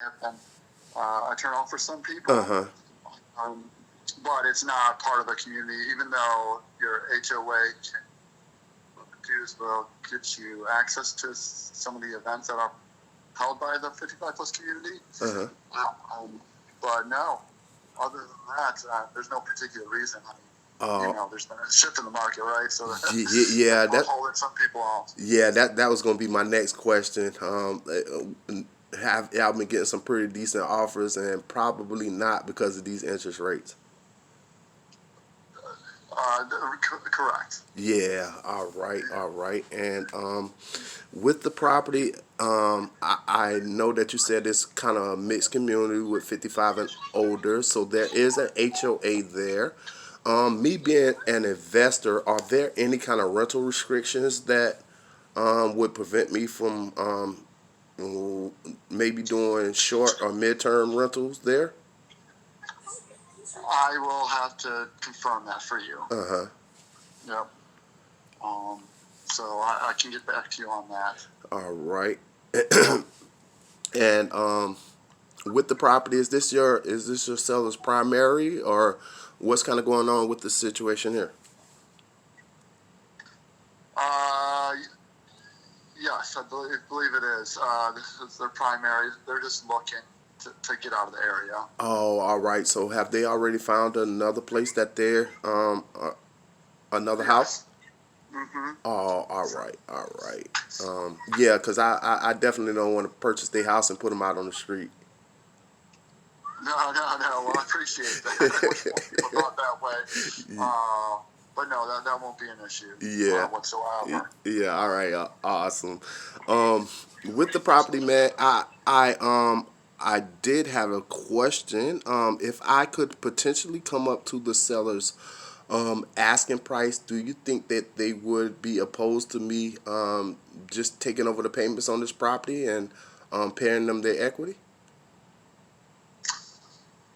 have been a turn off for some Uh people. huh. Um, but it's not part of the community, even though your HOA dues will get you access to some of the events that are held by the 55 plus community. Uh huh. But no, other than that, there's no particular reason. I mean, Uh, there's been a shift in the market, right? So yeah, that's what's holding some people off. that was gonna be my next question. Have y'all been getting some pretty decent offers, and probably not because of these interest rates? Correct. Yeah, all right. And with the property, I know that you said it's kind of a mixed community with 55 and older, so there is an HOA there. Me being an investor, are there any kind of rental restrictions that would prevent me from maybe doing short or midterm rentals there? I will have to confirm that for you. Uh huh. Yep. Um, so I can get back to you on that. All right. Yep. And with the property, is this your seller's primary, or what's kind of going on with the situation here? Uh, yes, I believe it is. This is their primary. They're just looking to get out of the area. Oh, all right. So have they already found another place that they're another house? Yes. Mm-hmm. Oh, all right, all right. Yeah, because I definitely don't want to purchase their house and put them out on the street. No. Well, I appreciate that. I wish more people thought that way. But no, that won't be an issue Yeah, whatsoever. yeah. All right, awesome. Um, with the property, man, I did have a question. If I could potentially come up to the seller's asking price, do you think that they would be opposed to me just taking over the payments on this property and paying them their equity?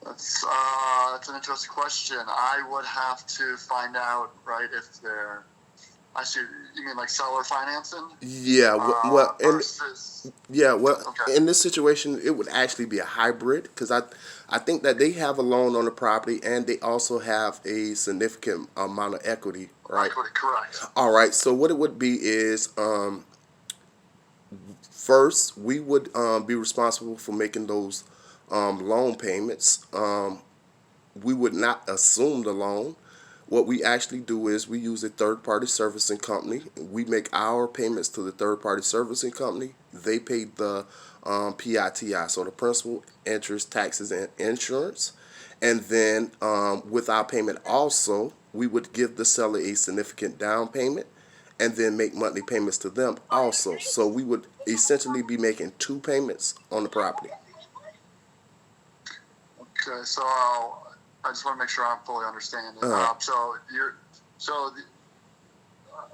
That's an interesting question. I would have to find out, right, if they're. I see. You mean like seller financing? Yeah, well, and Versus. yeah, well, Okay. in this situation, it would actually be a hybrid because I think that they have a loan on the property and they also have a significant amount of equity, right? Equity, correct. All right. So what it would be is, first we would be responsible for making those loan payments. We would not assume the loan. What we actually do is we use a third party servicing company. We make our payments to the third party servicing company. They pay the PITI, so the principal, interest, taxes, and insurance. And then with our payment also, we would give the seller a significant down payment and then make monthly payments to them also. So we would essentially be making two payments on the property. Okay. So I just want to make sure I'm fully understanding. Uh, So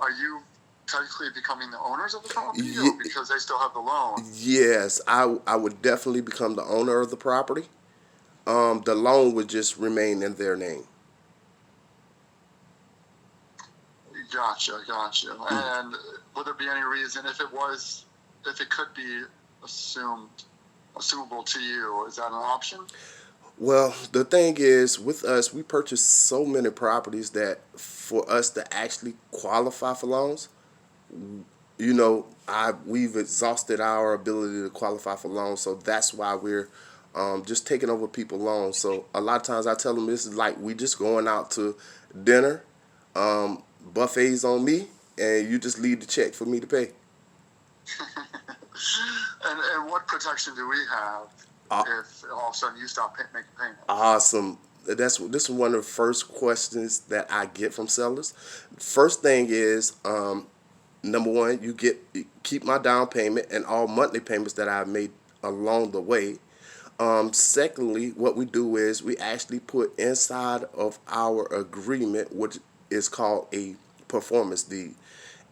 are you technically becoming the owners of the property, or y- because they still have the loan? yes, I would definitely become the owner of the property. The loan would just remain in their name. Gotcha. And would there be any reason if it could be assumed, assumable to you? Is that an option? Well, the thing is, with us, we purchase so many properties that for us to actually qualify for loans, we've exhausted our ability to qualify for loans, so that's why we're just taking over people loans. So a lot of times I tell them this is like we just going out to dinner, buffets on me, and you just leave the check for me to pay. And what protection do we have Uh, if all of a sudden you stop making payments? Awesome. This is one of the first questions that I get from sellers. First thing is, number one, keep my down payment and all monthly payments that I've made along the way. Secondly, what we do is we actually put inside of our agreement, which is called a performance deed.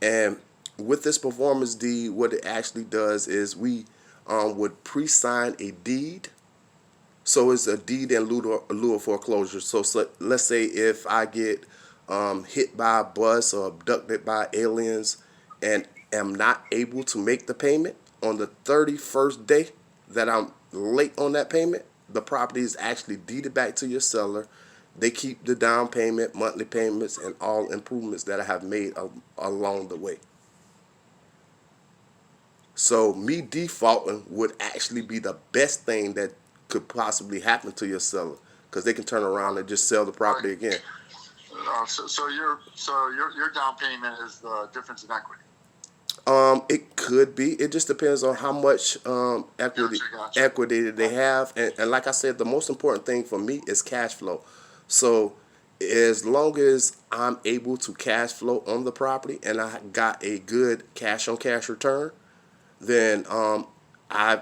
And with this performance deed, what it actually does is we would pre-sign a deed, so it's a deed in lieu of foreclosure. So let's say if I get hit by a bus or abducted by aliens and am not able to make the payment on the 31st day that I'm late on that payment, the property is actually deeded back to your seller. They keep the down payment, monthly payments, and all improvements that I have made along the way. So me defaulting would actually be the best thing that could possibly happen to your seller, because they can turn around and just sell the property again. So your down payment is the difference in equity. It could be. It just depends on how much Gotcha. equity they have, and like I said, the most important thing for me is cash flow. So as long as I'm able to cash flow on the property and I got a good cash on cash return, then I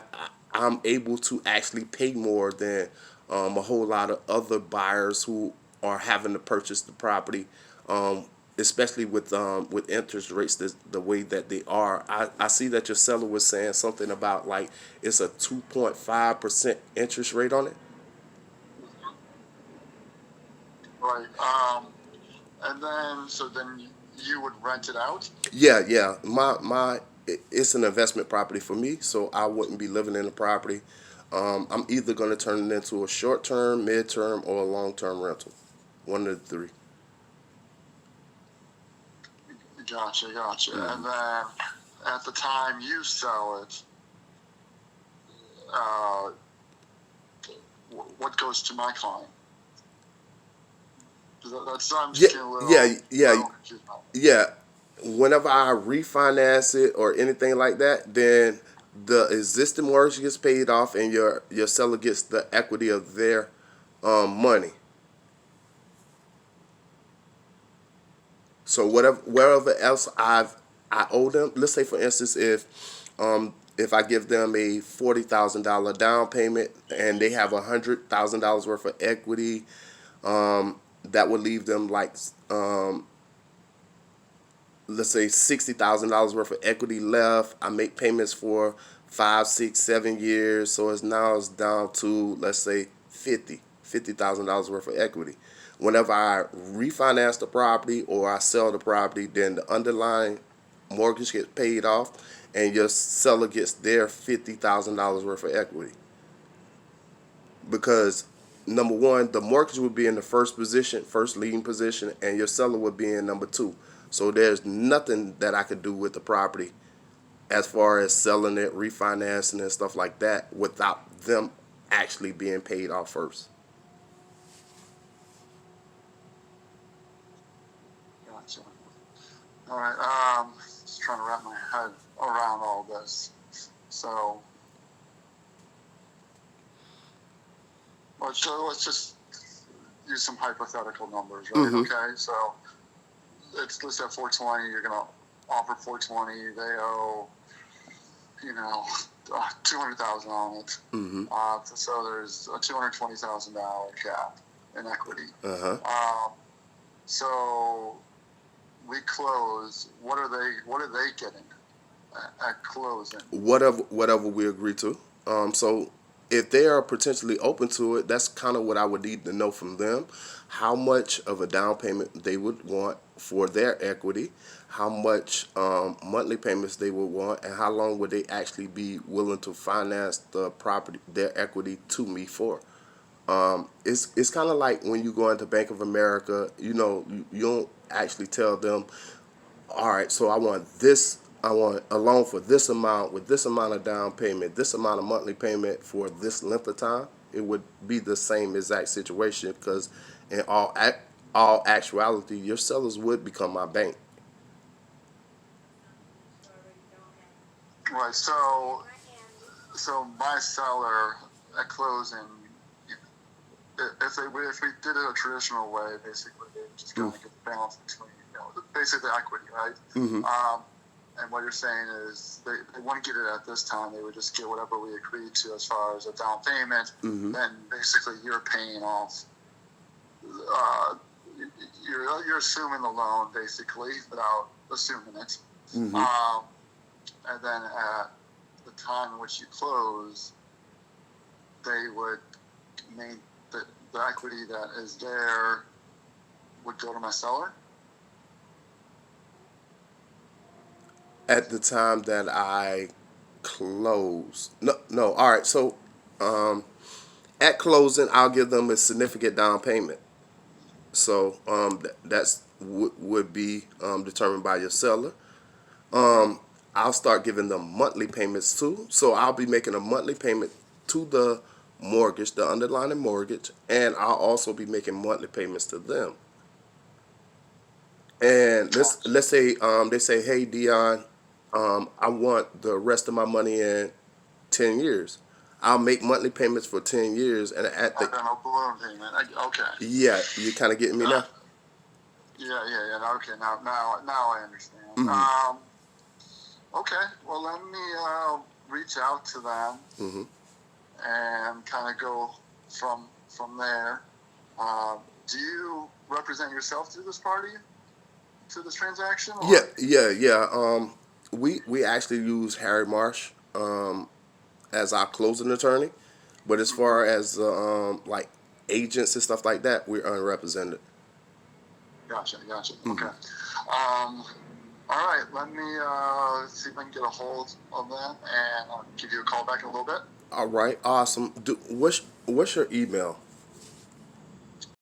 I'm able to actually pay more than a whole lot of other buyers who are having to purchase the property, especially with interest rates the way that they are. I see that your seller was saying something about like it's a 2.5% interest rate on it. Right. And then you would rent it out. Yeah. It's an investment property for me, so I wouldn't be living in the property. I'm either going to turn it into a short term, mid term, or a long term rental. One of the three. Gotcha. And then at the time you sell it, uh, what goes to my client? That's I'm just getting a little, little confused about it. Yeah. Whenever I refinance it or anything like that, then the existing mortgage gets paid off, and your seller gets the equity of their money. So wherever else I owe them, let's say for instance, if I give them a $40,000 down payment and they have $100,000 worth of equity, that would leave them like let's say $60,000 worth of equity left. I make payments for 5, 6, 7 years, so it's down to, let's say, $50,000 worth of equity. Whenever I refinance the property or I sell the property, then the underlying mortgage gets paid off, and your seller gets their $50,000 worth of equity. Because number one, the mortgage would be in the first position, first leading position, and your seller would be in number two. So there's nothing that I could do with the property as far as selling it, refinancing and stuff like that without them actually being paid off first. Gotcha. All right. Just trying to wrap my head around all this. So, let's just use some hypothetical numbers, right? Mm-hmm. Okay. So it's listed at 420. You're gonna offer 420. They owe, $200,000 on it. Mm-hmm. So there's a $220,000 gap in equity. Uh-huh. So we close. What are they getting at closing? Whatever we agree to. So if they are potentially open to it, that's kind of what I would need to know from them. How much of a down payment they would want for their equity, how much monthly payments they would want, and how long would they actually be willing to finance the property, their equity to me for. It's kind of like when you go into Bank of America, you don't actually tell them, all right, so I want a loan for this amount with this amount of down payment, this amount of monthly payment for this length of time. It would be the same exact situation, because in all actuality, your sellers would become my bank. Right. So my seller at closing, if we did it a traditional way, basically they would just kind of get the balance between basically equity, right? Mm-hmm. And what you're saying is they wouldn't get it at this time. They would just get whatever we agreed to as far as a down payment. Mm-hmm. Then basically you're paying off. You're assuming the loan basically without assuming it. Mm-hmm. And then at the time in which you close, they would make the equity that is there would go to my seller. At the time that I close, no. All right, so At closing, I'll give them a significant down payment. So that's would be determined by your seller. I'll start giving them monthly payments too. So I'll be making a monthly payment to the mortgage, the underlying mortgage, and I'll also be making monthly payments to them. And let's say they say, "Hey, Dion, I want the rest of my money in 10 years." I'll make monthly payments for 10 years, and at the Like on a balloon payment. Okay. yeah, you kind of getting me now. Yeah. Okay, now I understand. Okay, well, let me reach out to them and kind of go from there. Do you represent yourself through this party, to this transaction? Or? Yeah. We actually use Harry Marsh as our closing attorney, but as far as like agents and stuff like that, we're unrepresented. Gotcha. Okay. All right, let me see if I can get a hold of them, and I'll give you a call back in a little bit. All right, awesome. What's your email?